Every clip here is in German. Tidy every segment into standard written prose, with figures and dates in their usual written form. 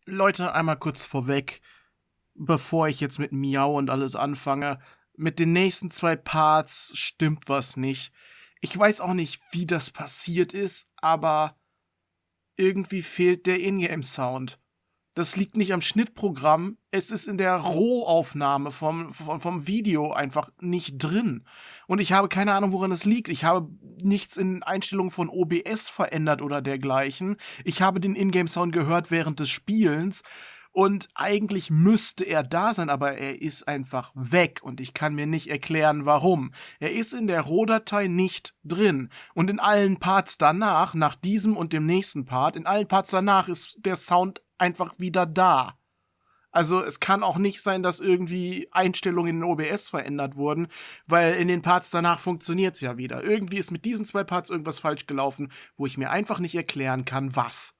Leute, einmal kurz vorweg, bevor ich jetzt mit Miau und alles anfange. Mit den nächsten 2 Parts stimmt was nicht. Ich weiß auch nicht, wie das passiert ist, aber irgendwie fehlt der Ingame-Sound. Das liegt nicht am Schnittprogramm, es ist in der Rohaufnahme vom Video einfach nicht drin. Und ich habe keine Ahnung, woran es liegt. Ich habe nichts in Einstellungen von OBS verändert oder dergleichen. Ich habe den Ingame-Sound gehört während des Spielens. Und eigentlich müsste er da sein, aber er ist einfach weg und ich kann mir nicht erklären, warum. Er ist in der Rohdatei nicht drin. Und in allen Parts danach, nach diesem und dem nächsten Part, in allen Parts danach ist der Sound einfach wieder da. Also es kann auch nicht sein, dass irgendwie Einstellungen in OBS verändert wurden, weil in den Parts danach funktioniert's ja wieder. Irgendwie ist mit diesen 2 Parts irgendwas falsch gelaufen, wo ich mir einfach nicht erklären kann, was.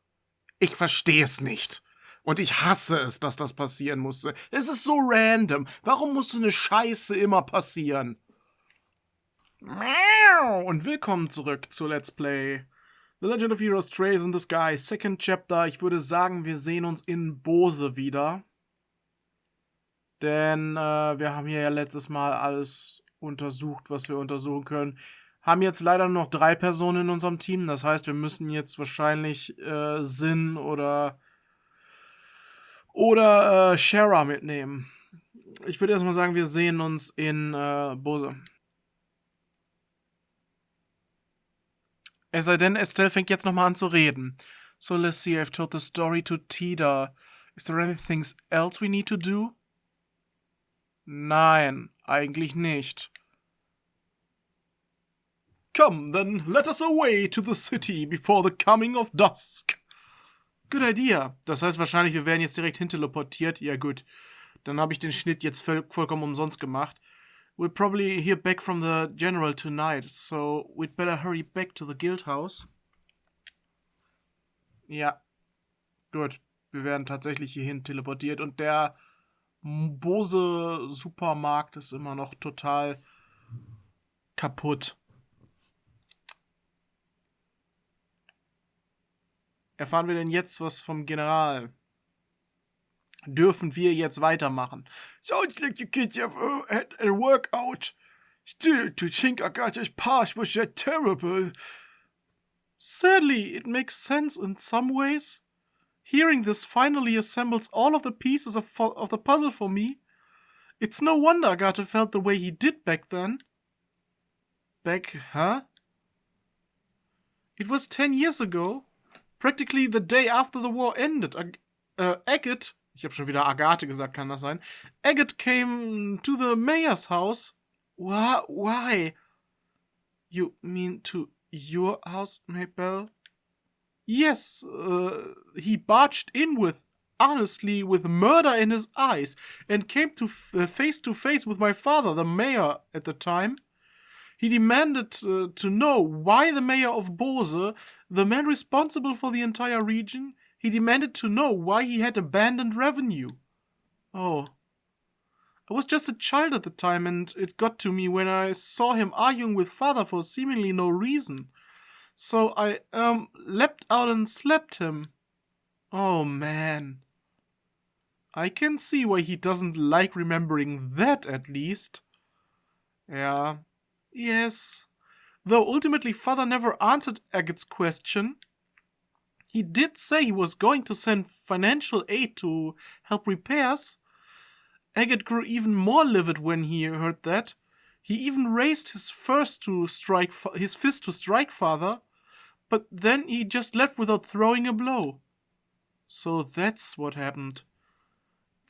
Ich verstehe es nicht. Und ich hasse es, dass das passieren musste. Es ist so random. Warum muss so eine Scheiße immer passieren? Und willkommen zurück zu Let's Play The Legend of Heroes Trails in the Sky, Second Chapter. Ich würde sagen, wir sehen uns in Bose wieder. Denn wir haben hier ja letztes Mal alles untersucht, was wir untersuchen können. Haben jetzt leider nur noch 3 Personen in unserem Team. Das heißt, wir müssen jetzt wahrscheinlich Sin oder Shara mitnehmen. Ich würde erstmal sagen, wir sehen uns in Bose. Es sei denn, Estelle fängt jetzt nochmal an zu reden. So let's see, I've told the story to Tida. Is there anything else we need to do? Nein, eigentlich nicht. Come, then let us away to the city before the coming of dusk. Good idea. Das heißt wahrscheinlich, wir werden jetzt direkt hinteleportiert. Ja gut, dann habe ich den Schnitt jetzt vollkommen umsonst gemacht. We'll probably hear back from the general tonight, so we'd better hurry back to the guild house. Ja, gut. Wir werden tatsächlich hierhin teleportiert und der Bose Supermarkt ist immer noch total kaputt. Erfahren wir denn jetzt was vom General? Dürfen wir jetzt weitermachen? Sounds like you kids have had a workout. Still, to think Agatha's past was that terrible. Sadly, it makes sense in some ways. Hearing this finally assembles all of the pieces of the puzzle for me. It's no wonder Agatha felt the way he did back then. Huh? It was 10 years ago. Practically the day after the war ended. Agate, ich habe schon wieder Agathe gesagt, kann das sein? Agate came to the mayor's house. Why? You mean to your house, Maybelle? Yes, he barged in honestly, with murder in his eyes, and came to face with my father, the mayor at the time. He demanded to know why the mayor of Bose, the man responsible for the entire region, he demanded to know why he had abandoned revenue. Oh. I was just a child at the time, and it got to me when I saw him arguing with father for seemingly no reason. So I, leapt out and slapped him. Oh, man. I can see why he doesn't like remembering that, at least. Yeah. Yes. Though ultimately father never answered Agate's question. He did say he was going to send financial aid to help repairs. Agate grew even more livid when he heard that. He even raised his fist to strike father, but then he just left without throwing a blow. So that's what happened.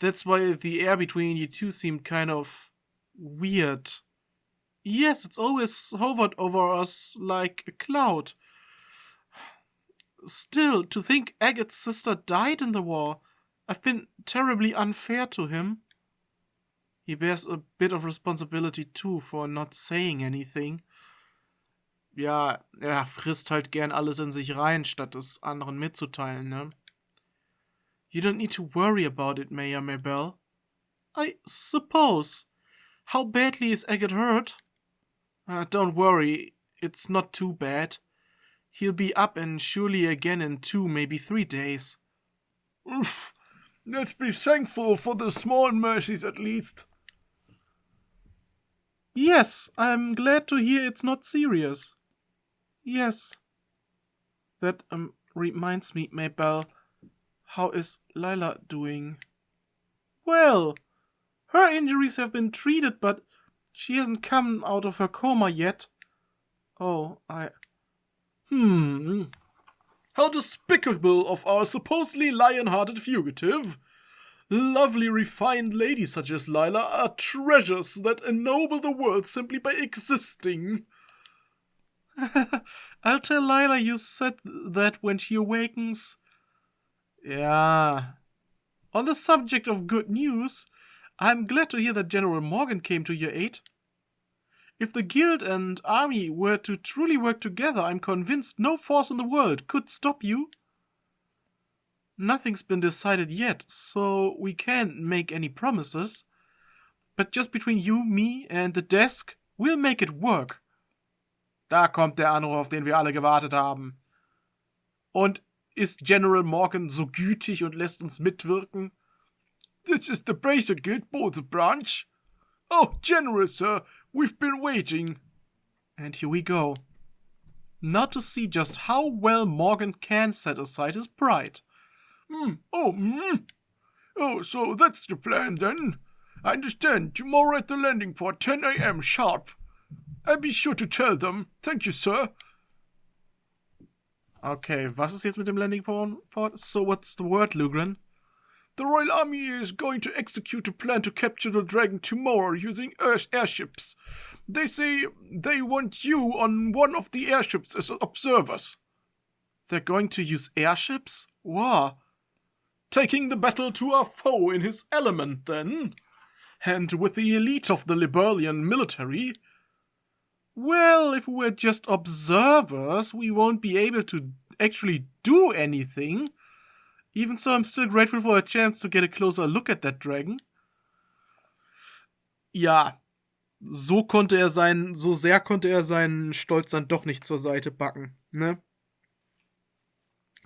That's why the air between you two seemed kind of weird. Yes, it's always hovered over us like a cloud. Still, to think Agate's sister died in the war, I've been terribly unfair to him. He bears a bit of responsibility too for not saying anything. Ja, er frisst halt gern alles in sich rein, statt es anderen mitzuteilen, ne? You don't need to worry about it, Mayor Maybelle. I suppose. How badly is Agate hurt? Don't worry, it's not too bad. He'll be up and surely again in 2, maybe 3 days. Oof, Let's be thankful for the small mercies at least. Yes, I'm glad to hear it's not serious. Yes. That reminds me, Maybelle. How is Lila doing? Well, her injuries have been treated, but she hasn't come out of her coma yet. Oh, How despicable of our supposedly lion-hearted fugitive. Lovely, refined ladies such as Lila are treasures that ennoble the world simply by existing. I'll tell Lila you said that when she awakens. Yeah. On the subject of good news, I'm glad to hear that General Morgan came to your aid. If the guild and army were to truly work together, I'm convinced no force in the world could stop you. Nothing's been decided yet, so we can't make any promises. But just between you, me and the desk, we'll make it work. Da kommt der Anruf, auf den wir alle gewartet haben. Und ist General Morgan so gütig und lässt uns mitwirken? This is the Bracer Guild Bother branch. Oh, General, sir, we've been waiting. And here we go. Now to see just how well Morgan can set aside his pride. Oh, so that's the plan then. I understand. Tomorrow at the landing port, 10 a.m. sharp. I'll be sure to tell them. Thank you, sir. Okay, was ist jetzt mit dem Landing Port? So what's the word, Lugren? The Royal Army is going to execute a plan to capture the dragon tomorrow using airships. They say they want you on one of the airships as observers. They're going to use airships? Wow. Taking the battle to our foe in his element, then? And with the elite of the Liberalian military? Well, if we're just observers, we won't be able to actually do anything. Even so, I'm still grateful for a chance to get a closer look at that dragon. Ja, so sehr konnte er seinen Stolz dann doch nicht zur Seite packen, ne?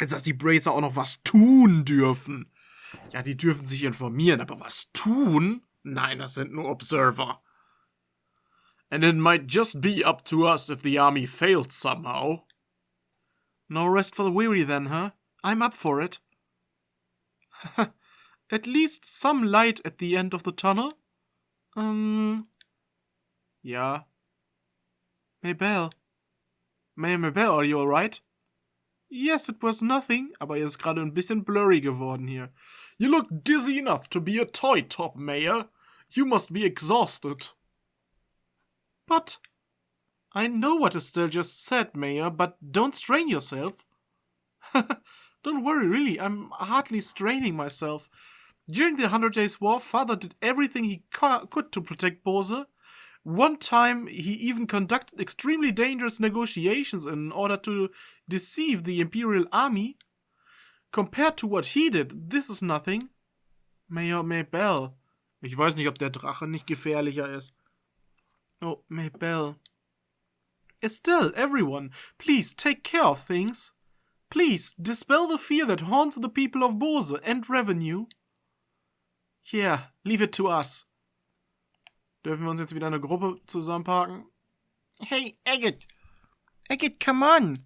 Jetzt, dass die Bracer auch noch was tun dürfen. Ja, die dürfen sich informieren, aber was tun? Nein, das sind nur Observer. And it might just be up to us if the army fails somehow. No rest for the weary then, huh? I'm up for it. At least some light at the end of the tunnel? Yeah. Maybelle, are you alright? Yes, it was nothing, aber er ist gerade ein bisschen blurry geworden hier. You look dizzy enough to be a toy top, Mayor. You must be exhausted. But I know what Estelle just said, Mayor, but don't strain yourself. Don't worry, really, I'm hardly straining myself. During the 100 Days War, Father did everything he could to protect Bose. One time, he even conducted extremely dangerous negotiations in order to deceive the Imperial Army. Compared to what he did, this is nothing. Mayor Maybelle. Ich weiß nicht, ob der Drache nicht gefährlicher ist. Oh, Maybelle. Estelle, everyone, please take care of things. Please, dispel the fear that haunts the people of Bose and Revenue. Yeah, leave it to us. Dürfen wir uns jetzt wieder eine Gruppe zusammenparken? Hey, Agate! Agate, come on!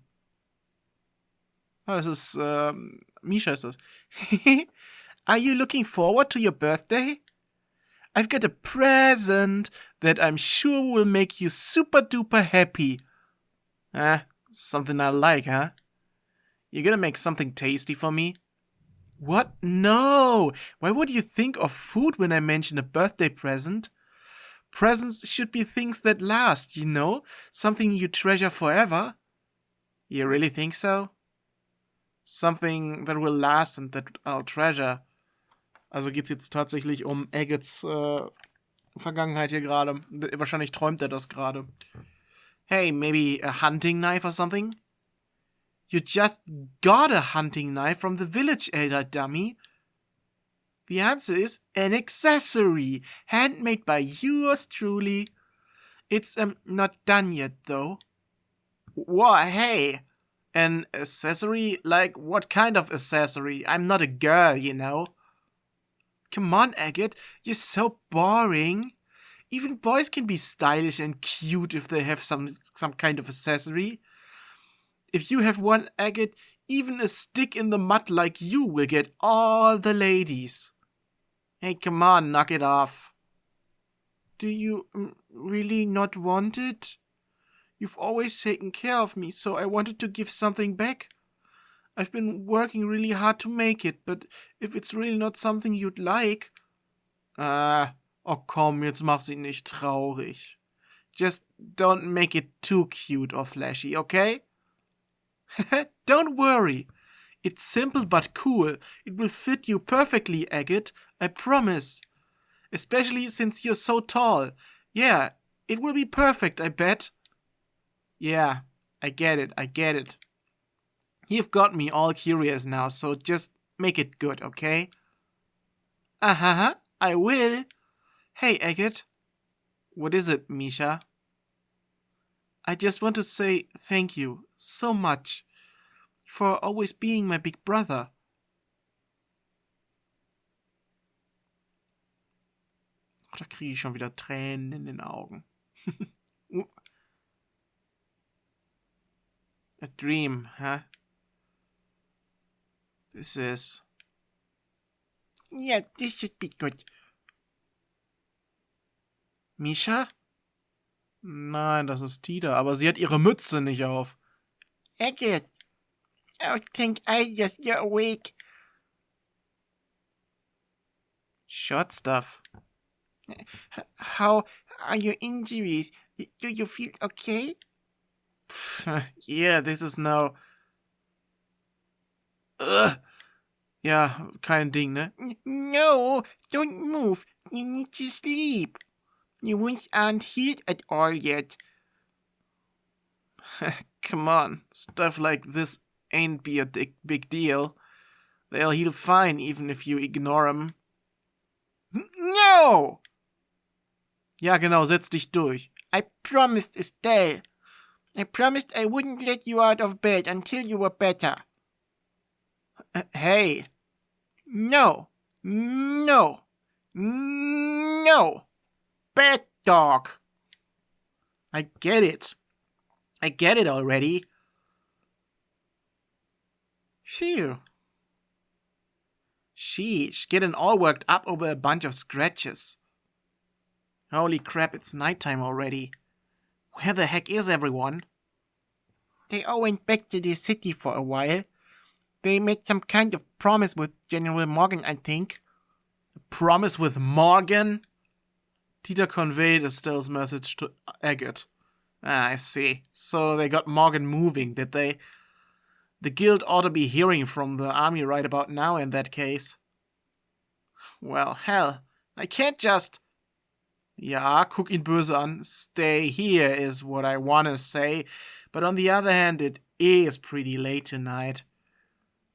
Ah, das ist, Misha ist das. Are you looking forward to your birthday? I've got a present that I'm sure will make you super duper happy. Something I like, huh? You're gonna make something tasty for me? What? No! Why would you think of food when I mention a birthday present? Presents should be things that last, you know? Something you treasure forever. You really think so? Something that will last and that I'll treasure. Also geht's jetzt tatsächlich um Agates Vergangenheit hier gerade. Wahrscheinlich träumt er das gerade. Hey, maybe a hunting knife or something? You just got a hunting knife from the village elder, dummy. The answer is an accessory, handmade by yours truly. It's not done yet, though. What? Hey, an accessory? Like, what kind of accessory? I'm not a girl, you know. Come on, Agate, you're so boring. Even boys can be stylish and cute if they have some kind of accessory. If you have one, Agate, even a stick in the mud like you will get all the ladies. Hey, come on, knock it off. Do you really not want it? You've always taken care of me, so I wanted to give something back. I've been working really hard to make it, but if it's really not something you'd like... oh komm, jetzt mach sie nicht traurig. Just don't make it too cute or flashy, okay? Don't worry. It's simple but cool. It will fit you perfectly, Agate. I promise. Especially since you're so tall. Yeah, it will be perfect, I bet. Yeah, I get it. You've got me all curious now, so just make it good, okay? Uh-huh, I will. Hey, Agate. What is it, Misha? I just want to say thank you so much for always being my big brother. Ach, da kriege ich schon wieder Tränen in den Augen. A dream, huh? This is... Yeah, this should be good. Misha? Nein, das ist Tida, aber sie hat ihre Mütze nicht auf. Agate, I think you're awake. Short stuff. How are your injuries? Do you feel okay? Yeah, this is now... Ugh. Ja, kein Ding, ne? No, don't move. You need to sleep. Your wounds aren't healed at all yet. Come on, stuff like this ain't be a big deal. They'll heal fine even if you ignore them. No! Ja, genau, setz dich durch. I promised Estelle. I promised I wouldn't let you out of bed until you were better. Hey. No. No. No. Bad dog. I get it. I get it already. Phew. Sheesh, getting all worked up over a bunch of scratches. Holy crap, it's nighttime already. Where the heck is everyone? They all went back to the city for a while. They made some kind of promise with General Morgan, I think. A promise with Morgan? Tita conveyed Estelle's message to Agate. Ah, I see. So they got Morgan moving, did they? The guild ought to be hearing from the army right about now in that case. Well, hell, I can't just... Ja, guck ihn böse an. Stay here is what I wanna say. But on the other hand, it is pretty late tonight.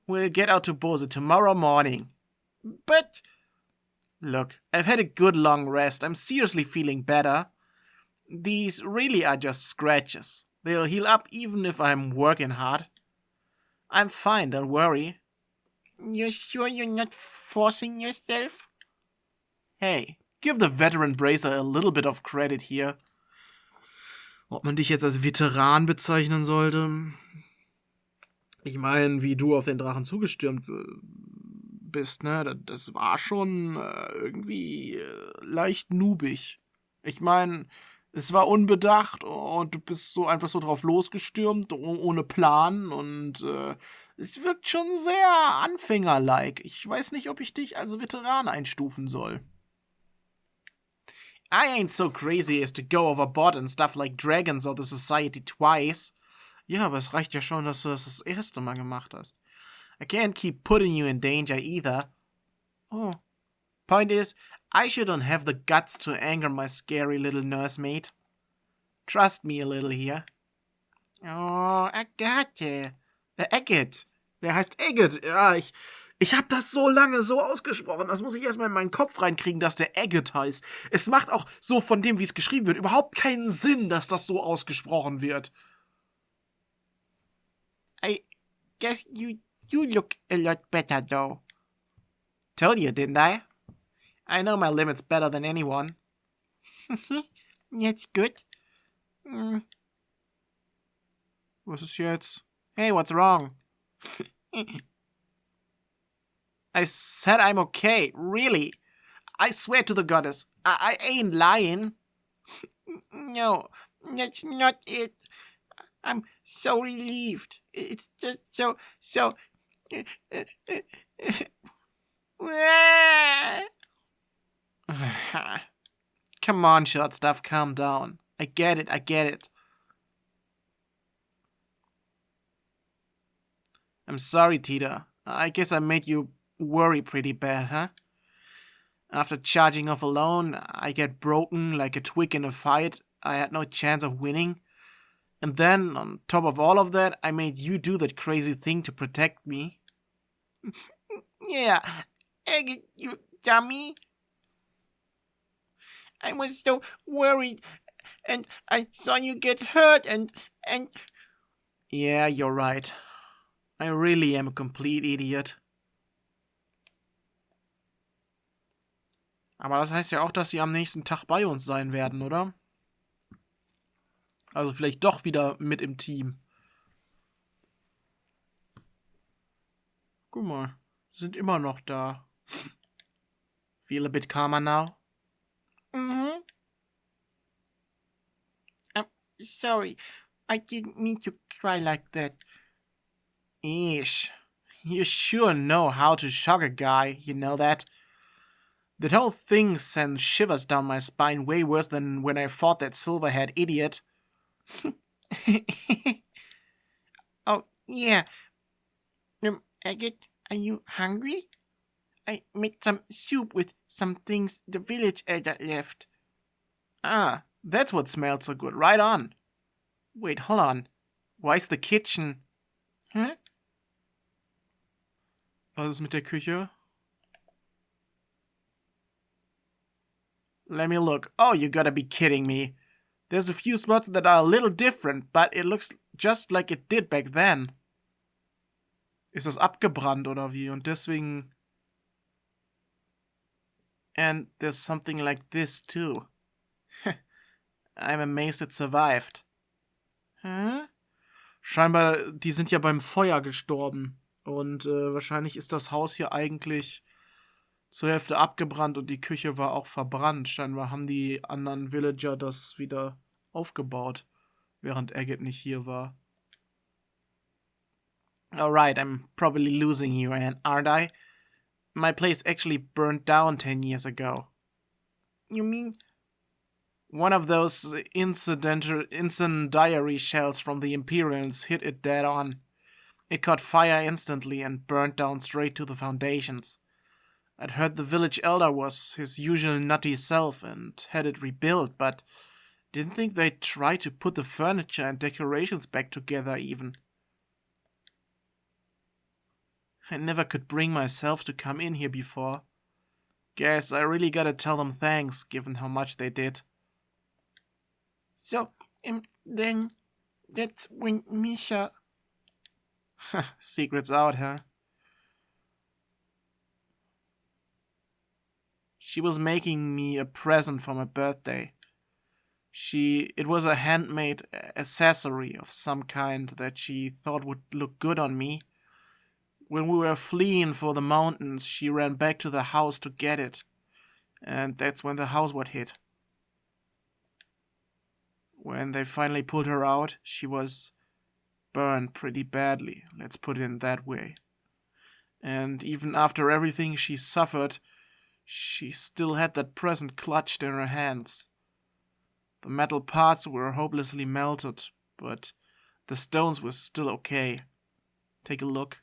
We'll get out to Bose tomorrow morning. But... Look, I've had a good long rest. I'm seriously feeling better. These really are just scratches. They'll heal up even if I'm working hard. I'm fine, don't worry. You're sure you're not forcing yourself? Hey, give the veteran Bracer a little bit of credit here. Ob man dich jetzt als Veteran bezeichnen sollte? Ich meine, wie du auf den Drachen zugestürmt bist, ne? Das war schon irgendwie leicht noobig. Ich meine, es war unbedacht und du bist so einfach so drauf losgestürmt, ohne Plan und es wirkt schon sehr anfängerlike. Ich weiß nicht, ob ich dich als Veteran einstufen soll. I ain't so crazy as to go overboard and stuff like dragons or the society twice. Ja, aber es reicht ja schon, dass du das erste Mal gemacht hast. I can't keep putting you in danger either. Oh. Point is, I shouldn't have the guts to anger my scary little nursemaid. Trust me a little here. Oh, Agate. Agate. Der heißt Agate. Ja, ich hab das so lange so ausgesprochen. Das muss ich erstmal in meinen Kopf reinkriegen, dass der Agate heißt. Es macht auch so von dem, wie es geschrieben wird, überhaupt keinen Sinn, dass das so ausgesprochen wird. I guess you look a lot better, though. Told you, didn't I? I know my limits better than anyone. That's good. Mm. Was ist jetzt? Hey, what's wrong? I said I'm okay, really. I swear to the goddess, I ain't lying. No, that's not it. I'm so relieved. It's just so. Come on, short stuff, calm down. I get it. I'm sorry, Tita. I guess I made you worry pretty bad, huh? After charging off alone, I get broken like a twig in a fight. I had no chance of winning. And then, on top of all of that, I made you do that crazy thing to protect me. Yeah, you dummy. I was so worried, and I saw you get hurt, and... Yeah, you're right. I really am a complete idiot. Aber das heißt ja auch, dass sie am nächsten Tag bei uns sein werden, oder? Also vielleicht doch wieder mit im Team. Guck mal, sind immer noch da. Feel a bit calmer now? Mm-hmm. I'm sorry. I didn't mean to cry like that. Ish. You sure know how to shock a guy, you know that? That whole thing sent shivers down my spine way worse than when I fought that silver-haired idiot. Oh, yeah. Agate, are you hungry? I made some soup with some things the village elder left. Ah, that's what smelled so good. Right on. Wait, hold on. Why's the kitchen? Huh? Was ist mit der Küche? Let me look. Oh, you gotta be kidding me. There's a few spots that are a little different, but it looks just like it did back then. Ist das abgebrannt oder wie? Und deswegen... And there's something like this too. I'm amazed it survived. Huh? Scheinbar, die sind ja beim Feuer gestorben. Und wahrscheinlich ist das Haus hier eigentlich zur Hälfte abgebrannt und die Küche war auch verbrannt. Scheinbar haben die anderen Villager das wieder aufgebaut, während Agate nicht hier war. Alright, I'm probably losing you, aren't I? My place actually burned down 10 years ago. You mean... One of those incendiary shells from the Imperials hit it dead on. It caught fire instantly and burned down straight to the foundations. I'd heard the village elder was his usual nutty self and had it rebuilt, but didn't think they'd try to put the furniture and decorations back together even. I never could bring myself to come in here before. Guess I really gotta tell them thanks, given how much they did. So, then, that's when Misha... Secrets out, huh? She was making me a present for my birthday. It was a handmade accessory of some kind that she thought would look good on me. When we were fleeing for the mountains, she ran back to the house to get it. And that's when the house was hit. When they finally pulled her out, she was burned pretty badly, let's put it in that way. And even after everything she suffered, she still had that present clutched in her hands. The metal parts were hopelessly melted, but the stones were still okay. Take a look.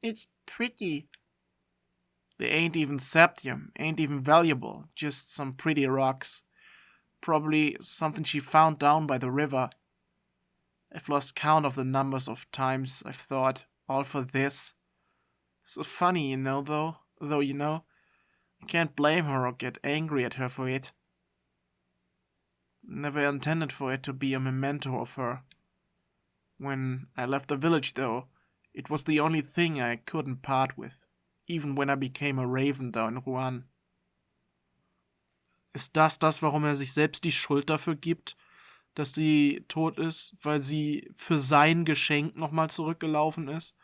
It's pretty. They ain't even saptium, ain't even valuable, just some pretty rocks. Probably something she found down by the river. I've lost count of the numbers of times I've thought, all for this. So funny, you know, though, I can't blame her or get angry at her for it. Never intended for it to be a memento of her. When I left the village, though, it was the only thing I couldn't part with. even when I became a raven down in Rouen. Ist das, warum er sich selbst die Schuld dafür gibt, dass sie tot ist, weil sie für sein Geschenk nochmal zurückgelaufen ist?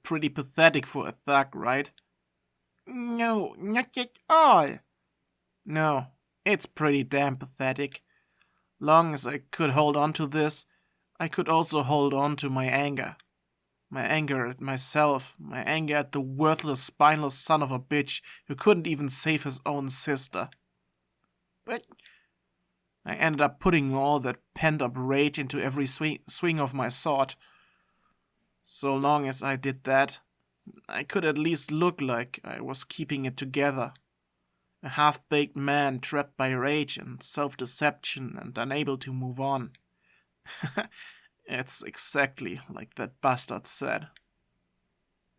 Pretty pathetic for a thug, right? No, not at all. No, it's pretty damn pathetic. Long as I could hold on to this, I could also hold on to my anger. My anger at myself, my anger at the worthless, spineless son of a bitch who couldn't even save his own sister. But I ended up putting all that pent-up rage into every swing of my sword. So long as I did that, I could at least look like I was keeping it together. A half-baked man trapped by rage and self-deception and unable to move on. It's exactly like that bastard said.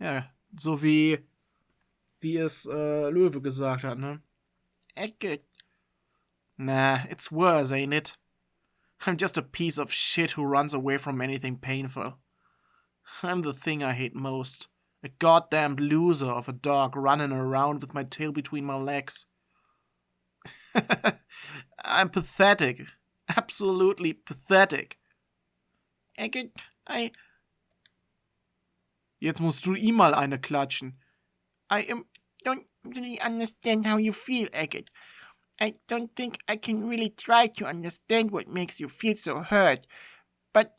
Ja, so wie es Löwe gesagt hat, ne? Eggert. Nah, it's worse, ain't it? I'm just a piece of shit who runs away from anything painful. I'm the thing I hate most. A goddamned loser of a dog running around with my tail between my legs. I'm pathetic. Absolutely pathetic. Eggert, Jetzt musst du ihm mal eine klatschen. don't really understand how you feel, Eggert. I don't think I can really try to understand what makes you feel so hurt. But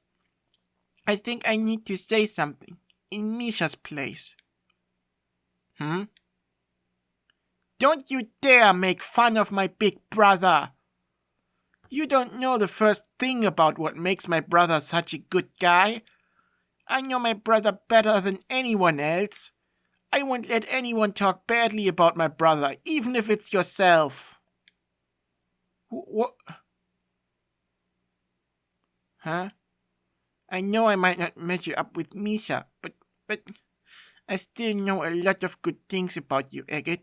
I think I need to say something in Misha's place. Don't you dare make fun of my big brother. You don't know the first thing about what makes my brother such a good guy. I know my brother better than anyone else. I won't let anyone talk badly about my brother, even if it's yourself. What? Huh? I know I might not measure up with Misha, but I still know a lot of good things about you, Eggert.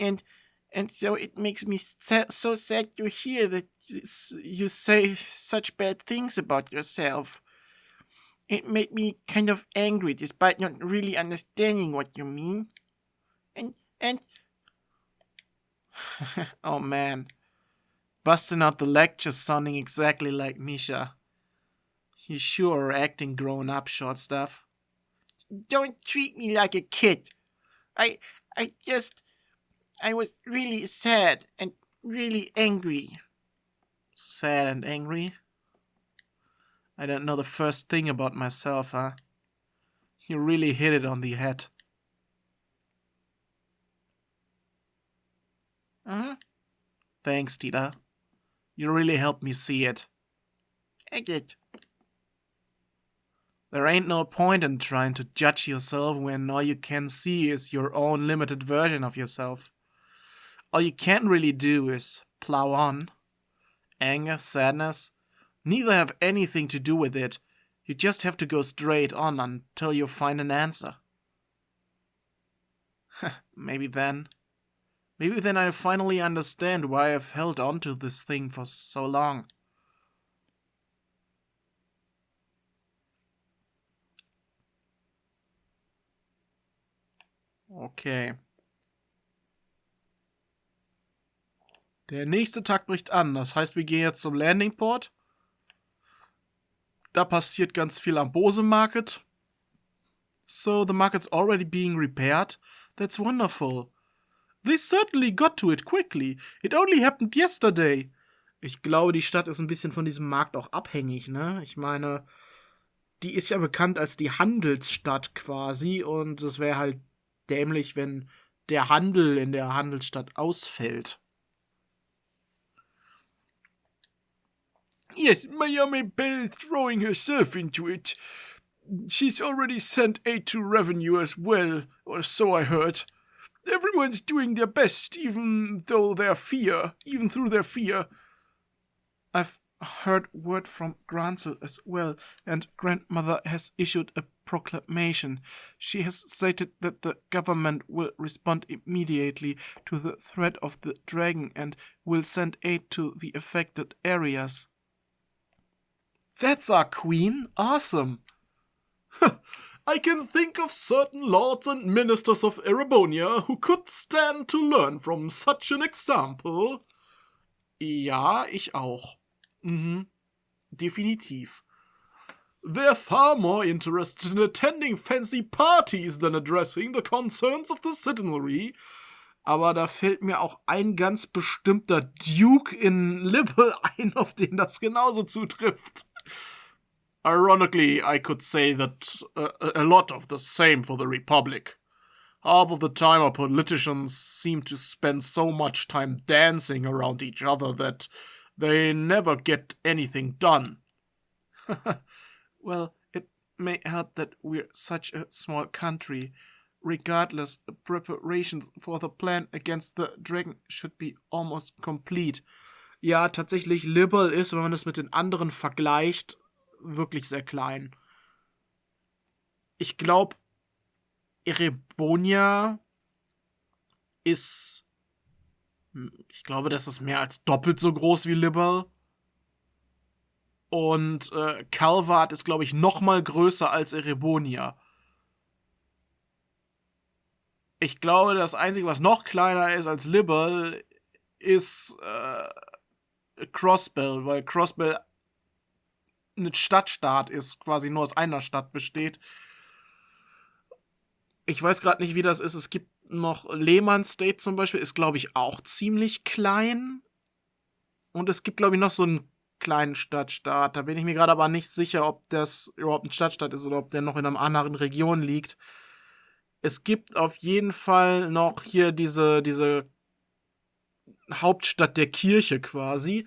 And so it makes me so sad to hear that you say such bad things about yourself. It made me kind of angry despite not really understanding what you mean. And oh man. Busting out the lectures sounding exactly like Misha. You sure are acting grown up, short stuff. Don't treat me like a kid. I was really sad and really angry. Sad and angry? I don't know the first thing about myself, huh? You really hit it on the head. Thanks, Tita. You really helped me see it. Eggert. There ain't no point in trying to judge yourself when all you can see is your own limited version of yourself. All you can really do is plow on. Anger, sadness, neither have anything to do with it. You just have to go straight on until you find an answer. Maybe then I finally understand why I've held on to this thing for so long. Okay. Der nächste Tag bricht an. Das heißt, wir gehen jetzt zum Landing Port. Da passiert ganz viel am Bose Market. So, the market's already being repaired. That's wonderful. They certainly got to it quickly. It only happened yesterday. Ich glaube, die Stadt ist ein bisschen von diesem Markt auch abhängig, ne? Ich meine, die ist ja bekannt als die Handelsstadt quasi und es wäre halt dämlich, wenn der Handel in der Handelsstadt ausfällt. Yes, Miami Belle is throwing herself into it. She's already sent aid to revenue as well, or so I heard. Everyone's doing their best, even through their fear. I've heard word from Gransel as well, and Grandmother has issued a proclamation. She has stated that the government will respond immediately to the threat of the dragon and will send aid to the affected areas. That's our queen? Awesome! I can think of certain lords and ministers of Erebonia who could stand to learn from such an example. Ja, ich auch. Definitiv. They're far more interested in attending fancy parties than addressing the concerns of the citizenry. Aber da fällt mir auch ein ganz bestimmter Duke in Libel ein, auf den das genauso zutrifft. Ironically, I could say that a lot of the same for the Republic. Half of the time our politicians seem to spend so much time dancing around each other that they never get anything done. Well, it may help that we're such a small country. Regardless, preparations for the plan against the dragon should be almost complete. Ja, tatsächlich, Libel ist, wenn man es mit den anderen vergleicht, wirklich sehr klein. Ich glaube, Erebonia ist... Ich glaube, das ist mehr als doppelt so groß wie Libel. Und Calvard ist, glaube ich, noch mal größer als Erebonia. Ich glaube, das Einzige, was noch kleiner ist als Libel, ist Crossbell, weil Crossbell eine Stadtstaat ist, quasi nur aus einer Stadt besteht. Ich weiß gerade nicht, wie das ist. Es gibt noch Lehman State zum Beispiel, ist, glaube ich, auch ziemlich klein. Und es gibt, glaube ich, noch so einen kleinen Stadtstaat. Da bin ich mir gerade aber nicht sicher, ob das überhaupt ein Stadtstaat ist oder ob der noch in einer anderen Region liegt. Es gibt auf jeden Fall noch hier diese Hauptstadt der Kirche quasi.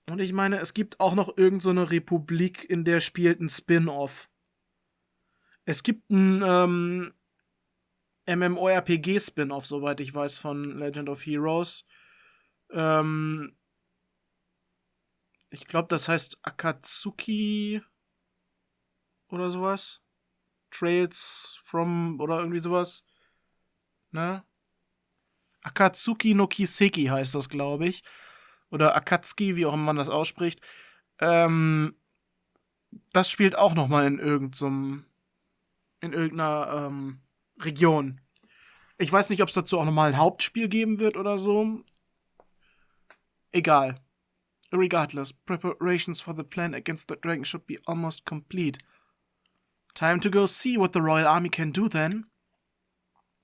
Und ich meine, es gibt auch noch irgend so eine Republik, in der spielt ein Spin-off. Es gibt ein MMORPG-Spin-off, soweit ich weiß, von Legend of Heroes. Ich glaube, das heißt Akatsuki oder sowas. Trails from oder irgendwie sowas. Ne? Akatsuki no Kiseki heißt das, glaube ich. Oder Akatsuki, wie auch immer man das ausspricht. Das spielt auch nochmal in irgendeiner Region. Ich weiß nicht, ob es dazu auch nochmal ein Hauptspiel geben wird oder so. Egal. Regardless, preparations for the plan against the dragon should be almost complete. Time to go see what the Royal Army can do then.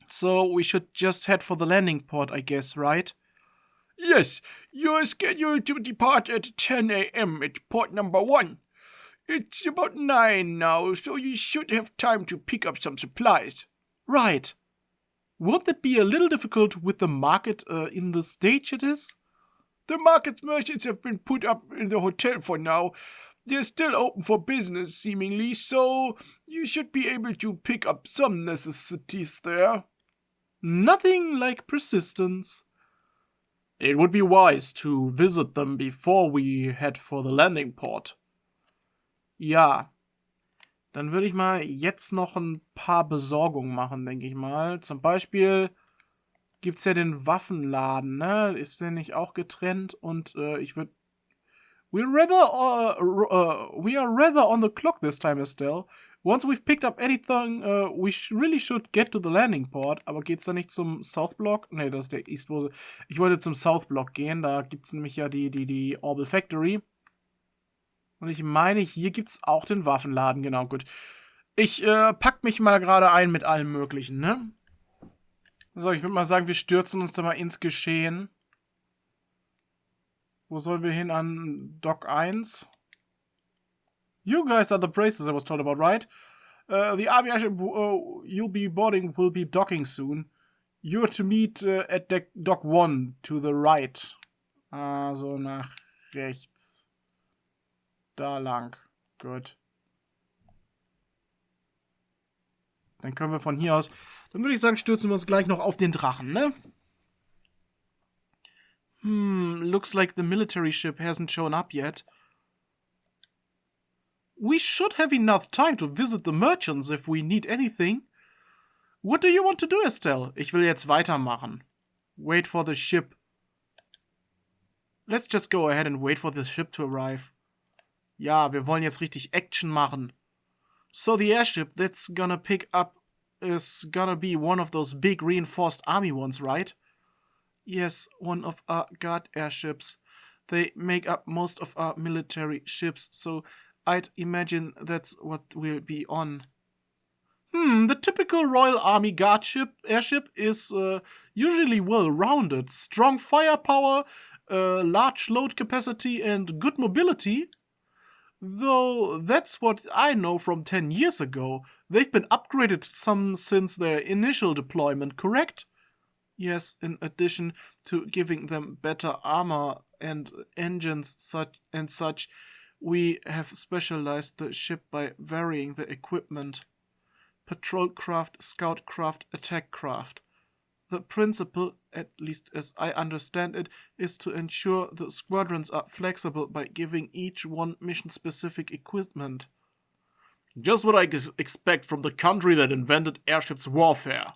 So we should just head for the landing port, I guess, right? Yes, you're scheduled to depart at 10 a.m. at port number 1. It's about 9 now, so you should have time to pick up some supplies. Right. Won't that be a little difficult with the market in the stage it is? The market's merchants have been put up in the hotel for now. They're still open for business, seemingly, so you should be able to pick up some necessities there. Nothing like persistence. It would be wise to visit them before we head for the landing port. Ja. Dann würde ich mal jetzt noch ein paar Besorgungen machen, denke ich mal. Zum Beispiel gibt's ja den Waffenladen, ne? Ist der nicht auch getrennt? Und ich würde... We are rather on the clock this time, Estelle. Once we've picked up anything, we really should get to the landing port. Aber geht's da nicht zum South Block? Ne, das ist der East Block. Ich wollte zum South Block gehen. Da gibt's nämlich ja die Orbital Factory. Und ich meine, hier gibt's auch den Waffenladen. Genau, gut. Ich pack mich mal gerade ein mit allem Möglichen, ne? So, ich würde mal sagen, wir stürzen uns da mal ins Geschehen. Wo sollen wir hin? An Dock 1? You guys are the braces I was told about, right? The army you'll be boarding will be docking soon. You're to meet at Dock 1 to the right. Also nach rechts. Da lang. Gut. Dann können wir von hier aus... Dann würde ich sagen, stürzen wir uns gleich noch auf den Drachen, ne? Looks like the military ship hasn't shown up yet. We should have enough time to visit the merchants if we need anything. What do you want to do, Estelle? Ich will jetzt weitermachen. Wait for the ship. Let's just go ahead and wait for the ship to arrive. Ja, wir wollen jetzt richtig Action machen. So the airship that's gonna pick up is gonna be one of those big reinforced army ones, right? Yes, one of our guard airships. They make up most of our military ships, so I'd imagine that's what we'll be on. The typical Royal Army Guard airship is usually well-rounded, strong firepower, large load capacity, and good mobility. Though that's what I know from 10 years ago. They've been upgraded some since their initial deployment, correct? Yes, in addition to giving them better armor and engines such, we have specialized the ship by varying the equipment. Patrol craft, scout craft, attack craft. The principle, at least as I understand it, is to ensure the squadrons are flexible by giving each one mission-specific equipment. Just what I expect from the country that invented airships warfare.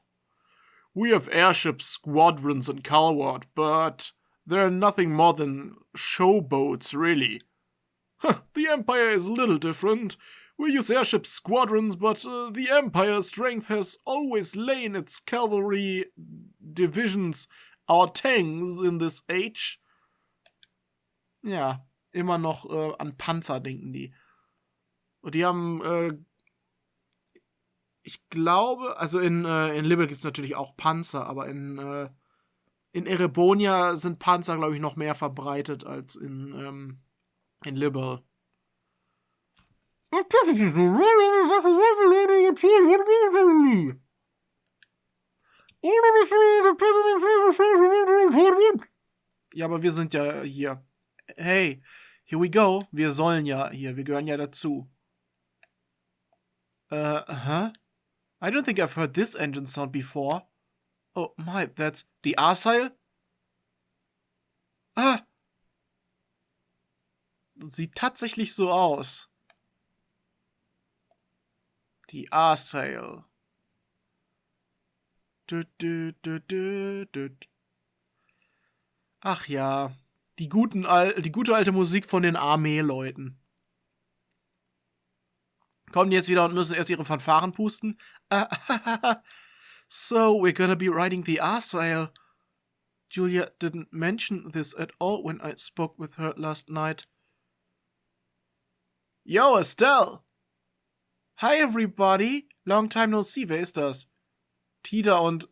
We have airship squadrons in Calward, but they're nothing more than showboats, really. The Empire is a little different. We use airship squadrons, but the Empire's strength has always lain its cavalry divisions, our tanks in this age. Ja, immer noch an Panzer denken die. Und die haben, ich glaube, also in Libel gibt es natürlich auch Panzer, aber in Erebonia sind Panzer, glaube ich, noch mehr verbreitet als in Libel. Ja, aber wir sind ja hier. Hey, here we go. Wir sollen ja hier, wir gehören ja dazu. Huh? I don't think I've heard this engine sound before. Oh my, that's the R-Sail? Ah! Sieht tatsächlich so aus. Die R-Sail. Ach ja, die gute alte Musik von den Armeeleuten. Kommen die jetzt wieder und müssen erst ihre Fanfaren pusten? So, we're gonna be riding the R-Sail. Julia didn't mention this at all when I spoke with her last night. Yo, Estelle! Hi, everybody! Long time no see, wer ist das? Tida und...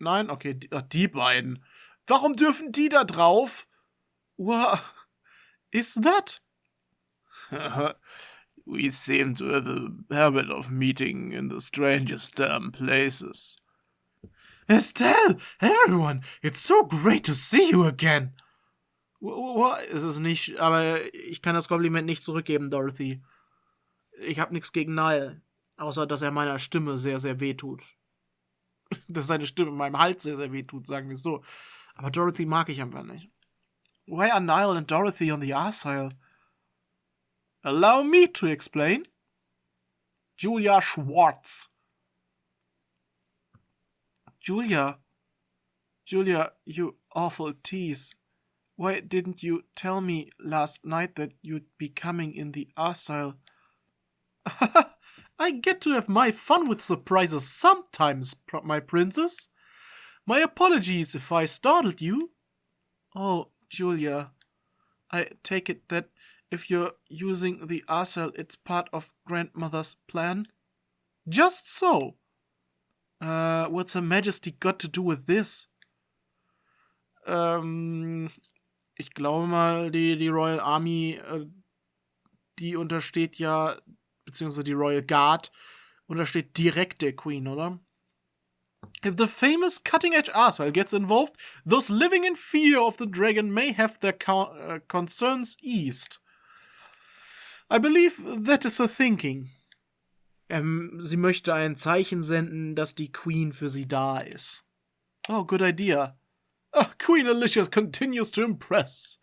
Nein? Okay, die beiden. Warum dürfen die da drauf? What is that? We seem to have a habit of meeting in the strangest damn places. Estelle! Everyone! It's so great to see you again! Ist es nicht, aber ich kann das Kompliment nicht zurückgeben, Dorothy. Ich hab nichts gegen Niall, außer dass er meiner Stimme sehr, sehr wehtut. Dass seine Stimme in meinem Hals sehr, sehr wehtut, sagen wir es so. Aber Dorothy mag ich einfach nicht. Why are Niall and Dorothy on the R-Sail? Allow me to explain. Julia Schwartz. Julia, you awful tease. Why didn't you tell me last night that you'd be coming in the R-Sail? I get to have my fun with surprises sometimes, my princess. My apologies if I startled you. Oh, Julia, I take it that if you're using the R-Sail, it's part of Grandmother's plan? Just so. What's Her Majesty got to do with this? Ich glaube mal, die Royal Army, die untersteht ja, beziehungsweise die Royal Guard, untersteht direkt der Queen, oder? If the famous cutting-edge R-Sail gets involved, those living in fear of the dragon may have their concerns eased. I believe that is her thinking. Sie möchte ein Zeichen senden, dass die Queen für sie da ist. Oh, good idea. Queen Alicia continues to impress.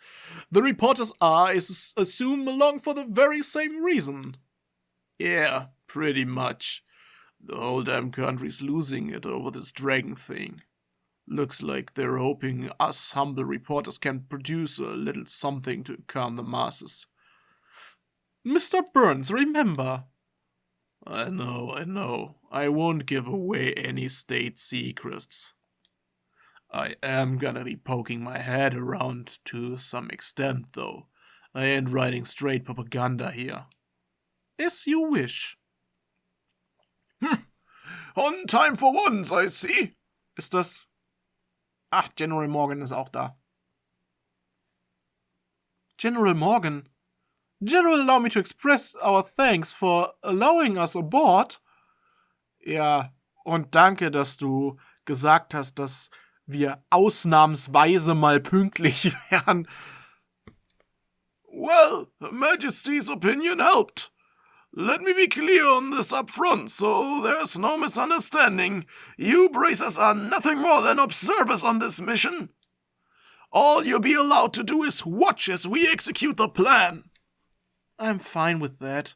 The reporters are, I assume, along for the very same reason. Yeah, pretty much. The whole damn country's losing it over this dragon thing. Looks like they're hoping us humble reporters can produce a little something to calm the masses. Mr. Burns, remember. I know. I won't give away any state secrets. I am gonna be poking my head around to some extent, though. I ain't writing straight propaganda here. As you wish. On time for once, I see. Ist das... Ach, General Morgan ist auch da. General Morgan? General, allow me to express our thanks for allowing us aboard. Ja, und danke, dass du gesagt hast, dass wir ausnahmsweise mal pünktlich wären. Well, Her Majesty's opinion helped. Let me be clear on this up front, so there's no misunderstanding. You Bracers are nothing more than observers on this mission. All you'll be allowed to do is watch as we execute the plan. I'm fine with that.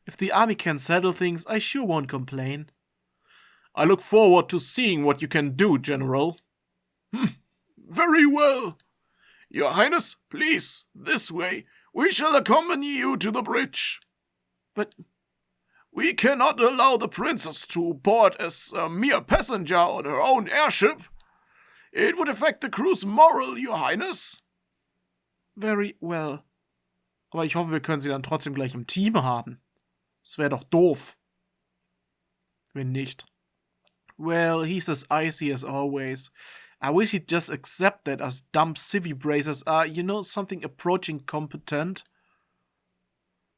If the army can settle things, I sure won't complain. I look forward to seeing what you can do, General. Very well. Your Highness, please, this way. We shall accompany you to the bridge. But we cannot allow the princess to board as a mere passenger on her own airship. It would affect the crew's morale, Your Highness. Very well. Aber ich hoffe, wir können sie dann trotzdem gleich im Team haben. Das wäre doch doof. Wenn nicht. Well, he's as icy as always. I wish he'd just accept that us dumb civvy bracers are, something approaching competent.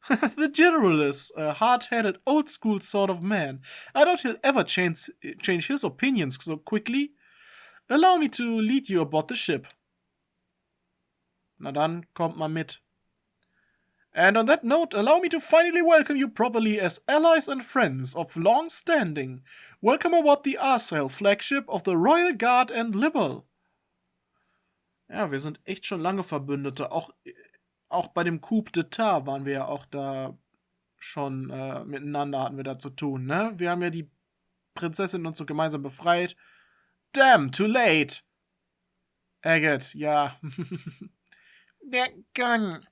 The General is a hard-headed, old-school sort of man. I doubt he'll ever change his opinions so quickly. Allow me to lead you aboard the ship. Na dann, kommt mal mit. And on that note, allow me to finally welcome you properly as allies and friends of long standing. Welcome aboard the Arsail flagship of the Royal Guard and Liberal. Ja, wir sind echt schon lange Verbündete. Auch bei dem Coup d'État waren wir ja auch da schon miteinander, hatten wir da zu tun, ne? Wir haben ja die Prinzessin und so gemeinsam befreit. Damn, too late. Agate, ja. That gun.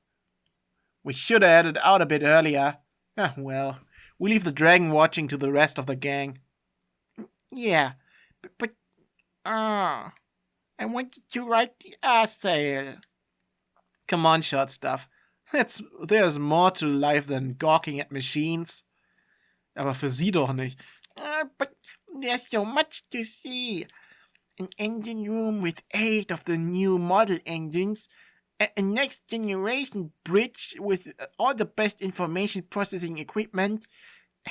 We should have headed out a bit earlier. Ah, well, we leave the dragon watching to the rest of the gang. Yeah, but I wanted to ride the Arsail. Come on, short stuff. There's more to life than gawking at machines. Aber für sie doch nicht. But there's so much to see. An engine room with 8 of the new model engines, a next generation bridge with all the best information processing equipment.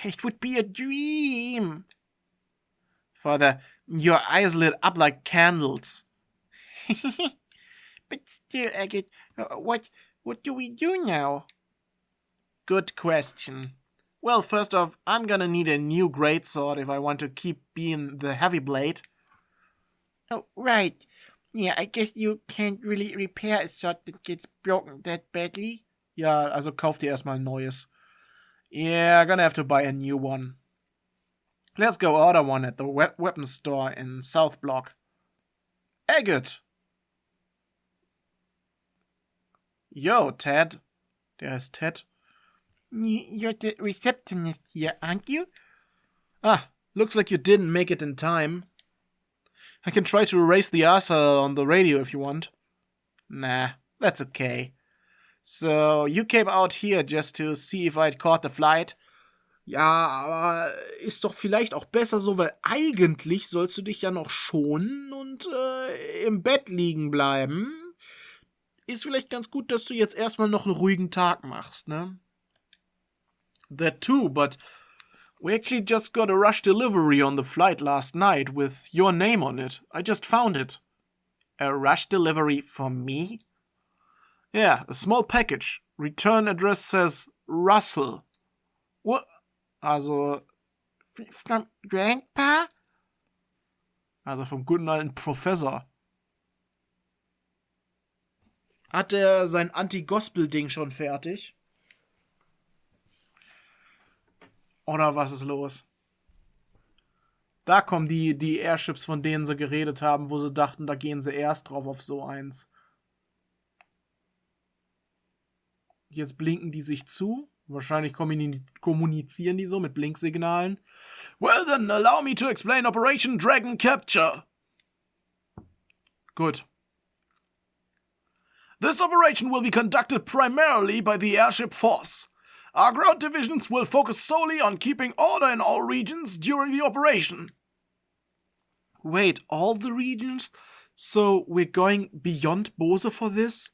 It would be a dream. Father, your eyes lit up like candles. But still, Agate, what do we do now? Good question. Well, first off, I'm gonna need a new greatsword if I want to keep being the heavy blade. Oh, right. Yeah, I guess you can't really repair a sword that gets broken that badly. Ja, also kauf dir erstmal ein neues. Yeah, gonna have to buy a new one. Let's go order one at the weapons store in South Block. Agate! Yo, Ted. Der heißt Ted. You're the receptionist here, aren't you? Ah, looks like you didn't make it in time. I can try to erase the Arsail on the radio if you want. Nah, that's okay. So, you came out here just to see if I'd caught the flight? Ja, aber ist doch vielleicht auch besser so, weil eigentlich sollst du dich ja noch schonen und im Bett liegen bleiben. Ist vielleicht ganz gut, dass du jetzt erstmal noch einen ruhigen Tag machst, ne? That too, but we actually just got a rush delivery on the flight last night with your name on it. I just found it. A rush delivery for me? Yeah, a small package. Return address says Russell. What? Also, From Grandpa? also vom guten alten Professor. Hat er sein Anti-Gospel-Ding schon fertig? Oder was ist los? Da kommen die Airships, von denen sie geredet haben, wo sie dachten, da gehen sie erst drauf auf so eins. Jetzt blinken die sich zu. Wahrscheinlich kommunizieren die so mit Blinksignalen. Well then, allow me to explain Operation Dragon Capture. Gut. This operation will be conducted primarily by the airship force. Our ground divisions will focus solely on keeping order in all regions during the operation. Wait, all the regions? So we're going beyond Bose for this?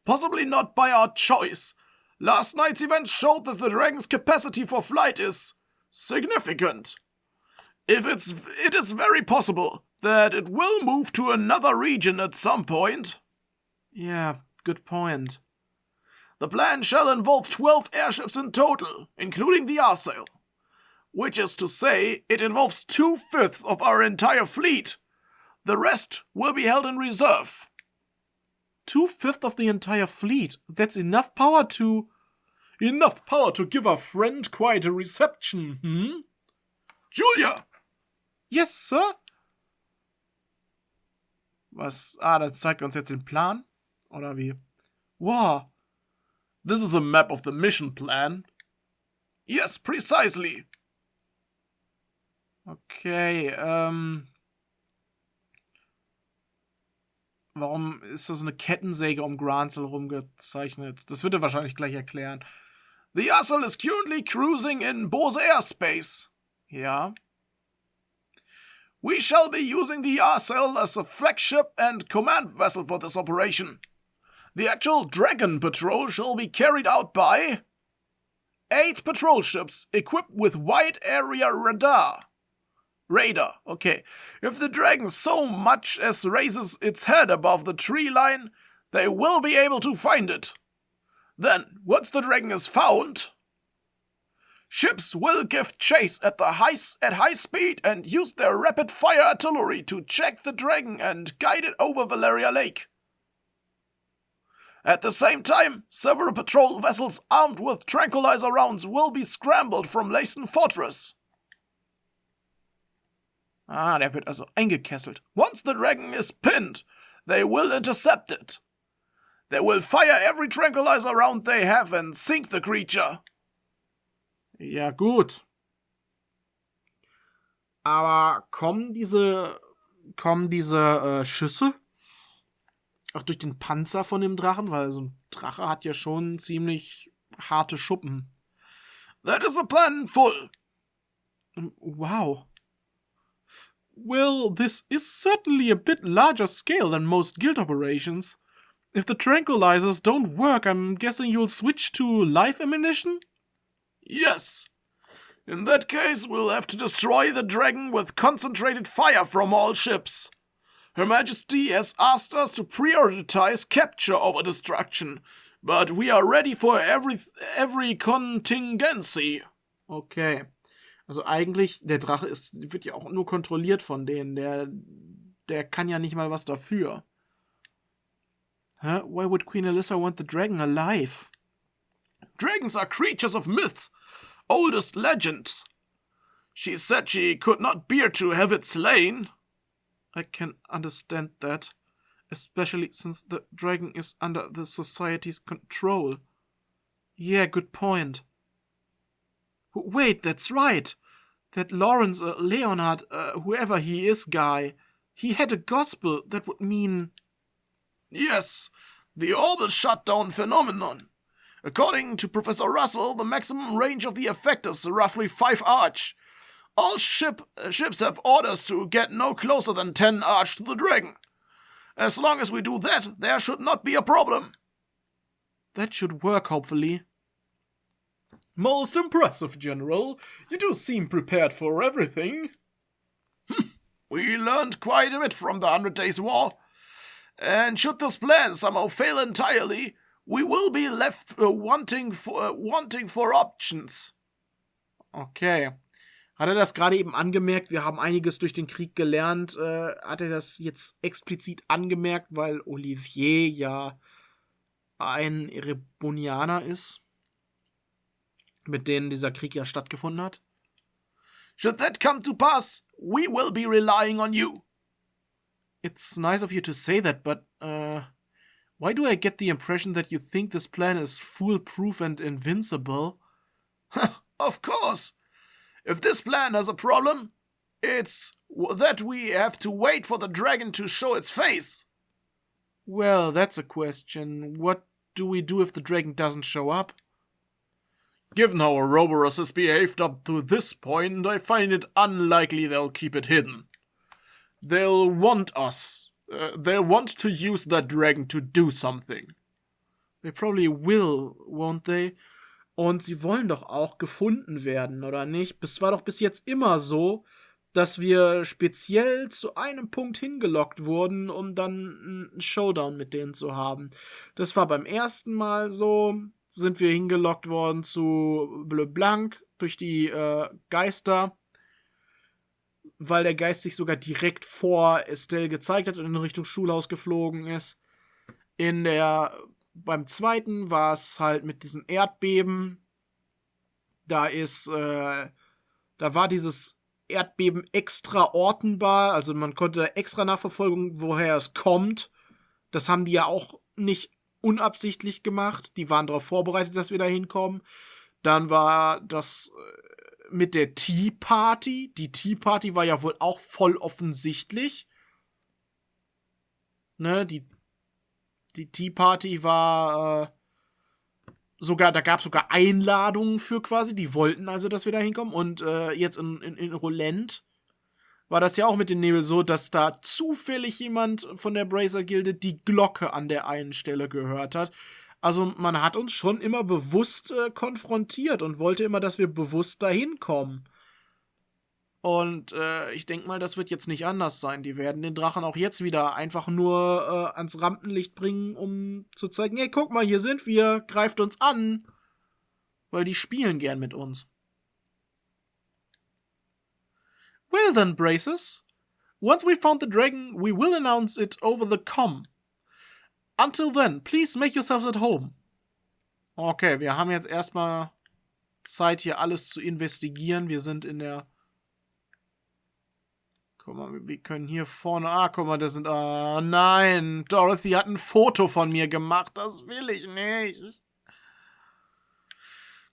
Possibly not by our choice. Last night's event showed that the Dragon's capacity for flight is significant. It is very possible that it will move to another region at some point. Yeah, good point. The plan shall involve 12 airships in total, including the Arsail. Which is to say, it involves 2/5 of our entire fleet. The rest will be held in reserve. 2/5 of the entire fleet. That's enough power to give our friend quite a reception, Julia! Yes, sir? Was? Das zeigt uns jetzt den Plan? Oder wie? Wow. This is a map of the mission plan. Yes, precisely. Okay, warum ist da so eine Kettensäge um Granzel rumgezeichnet? Das wird er wahrscheinlich gleich erklären. The Arsail is currently cruising in Bose airspace. Ja. We shall be using the Arsail as a flagship and command vessel for this operation. The actual Dragon patrol shall be carried out by 8 patrol ships equipped with wide area radar. Okay. If the Dragon so much as raises its head above the tree line, they will be able to find it. Then, once the Dragon is found, ships will give chase at high speed and use their rapid-fire artillery to check the Dragon and guide it over Valeria Lake. At the same time, several patrol vessels armed with tranquilizer rounds will be scrambled from Leysen Fortress. Der wird also eingekesselt. Once the Dragon is pinned, they will intercept it. They will fire every tranquilizer round they have and sink the creature. Ja, gut. Aber kommen diese Schüsse auch durch den Panzer von dem Drachen? Weil so ein Drache hat ja schon ziemlich harte Schuppen. That is the plan in full. Wow. Well, this is certainly a bit larger scale than most guild operations. If the tranquilizers don't work, I'm guessing you'll switch to live ammunition? Yes. In that case, we'll have to destroy the Dragon with concentrated fire from all ships. Her Majesty has asked us to prioritize capture over destruction, but we are ready for every contingency. Okay. Also eigentlich, der Drache wird ja auch nur kontrolliert von denen. Der kann ja nicht mal was dafür. Huh? Why would Queen Alyssa want the dragon alive? Dragons are creatures of myth, oldest legends. She said she could not bear to have it slain. I can understand that, especially since the dragon is under the society's control. Yeah, good point. Wait, that's right. That Lawrence, Leonard, whoever he is guy, he had a gospel that would mean... Yes, the orbital shutdown phenomenon. According to Professor Russell, the maximum range of the effect is roughly 5 arch. All ships have orders to get no closer than 10 arch to the Dragon. As long as we do that, there should not be a problem. That should work, hopefully. Most impressive, General. You do seem prepared for everything. We learned quite a bit from the 100 Days War. And should this plan somehow fail entirely, we will be left wanting for options. Okay. Hat er das gerade eben angemerkt? Wir haben einiges durch den Krieg gelernt. Hat er das jetzt explizit angemerkt, weil Olivier ja ein Erebonianer ist, mit denen dieser Krieg ja stattgefunden hat? Should that come to pass, we will be relying on you. It's nice of you to say that, but Why do I get the impression that you think this plan is foolproof and invincible? Of course. If this plan has a problem, it's that we have to wait for the dragon to show its face. Well, that's a question. What do we do if the dragon doesn't show up? Given how Ouroboros has behaved up to this point, I find it unlikely they'll keep it hidden. They'll want us. They'll want to use that dragon to do something. They probably will, won't they? Und sie wollen doch auch gefunden werden, oder nicht? Es war doch bis jetzt immer so, dass wir speziell zu einem Punkt hingelockt wurden, um dann einen Showdown mit denen zu haben. Das war beim ersten Mal so, sind wir hingelockt worden zu Bleu Blanc durch die Geister, weil der Geist sich sogar direkt vor Estelle gezeigt hat und in Richtung Schulhaus geflogen ist. Beim zweiten war es halt mit diesen Erdbeben. Da war dieses Erdbeben extra ortenbar, also man konnte da extra nachverfolgen, woher es kommt. Das haben die ja auch nicht unabsichtlich gemacht. Die waren darauf vorbereitet, dass wir da hinkommen. Dann war das mit der Tea Party. Die Tea Party war ja wohl auch voll offensichtlich. Ne, die Tea Party war da gab es sogar Einladungen für quasi, die wollten also, dass wir da hinkommen. Und jetzt in Rolent war das ja auch mit dem Nebel so, dass da zufällig jemand von der Bracer-Gilde die Glocke an der einen Stelle gehört hat. Also man hat uns schon immer bewusst konfrontiert und wollte immer, dass wir bewusst dahin kommen. Und ich denke mal, das wird jetzt nicht anders sein. Die werden den Drachen auch jetzt wieder einfach nur ans Rampenlicht bringen, um zu zeigen, hey, guck mal, hier sind wir, greift uns an. Weil die spielen gern mit uns. Well then, Braces. Once we found the dragon, we will announce it over the comm. Until then, please make yourselves at home. Okay, wir haben jetzt erstmal Zeit, hier alles zu investigieren. Wir sind in der... Guck mal, wir können hier vorne... guck mal, das sind... nein! Dorothy hat ein Foto von mir gemacht. Das will ich nicht.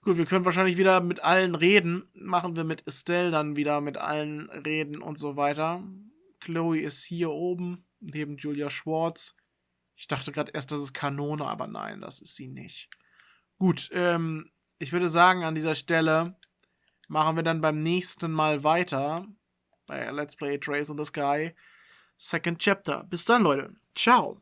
Gut, wir können wahrscheinlich wieder mit allen reden. Machen wir mit Estelle dann wieder mit allen reden und so weiter. Chloe ist hier oben, neben Julia Schwartz. Ich dachte gerade erst, das ist Kanone, aber nein, das ist sie nicht. Gut, ich würde sagen, an dieser Stelle machen wir dann beim nächsten Mal weiter. Bei Let's Play Trails in the Sky. Second Chapter. Bis dann, Leute. Ciao.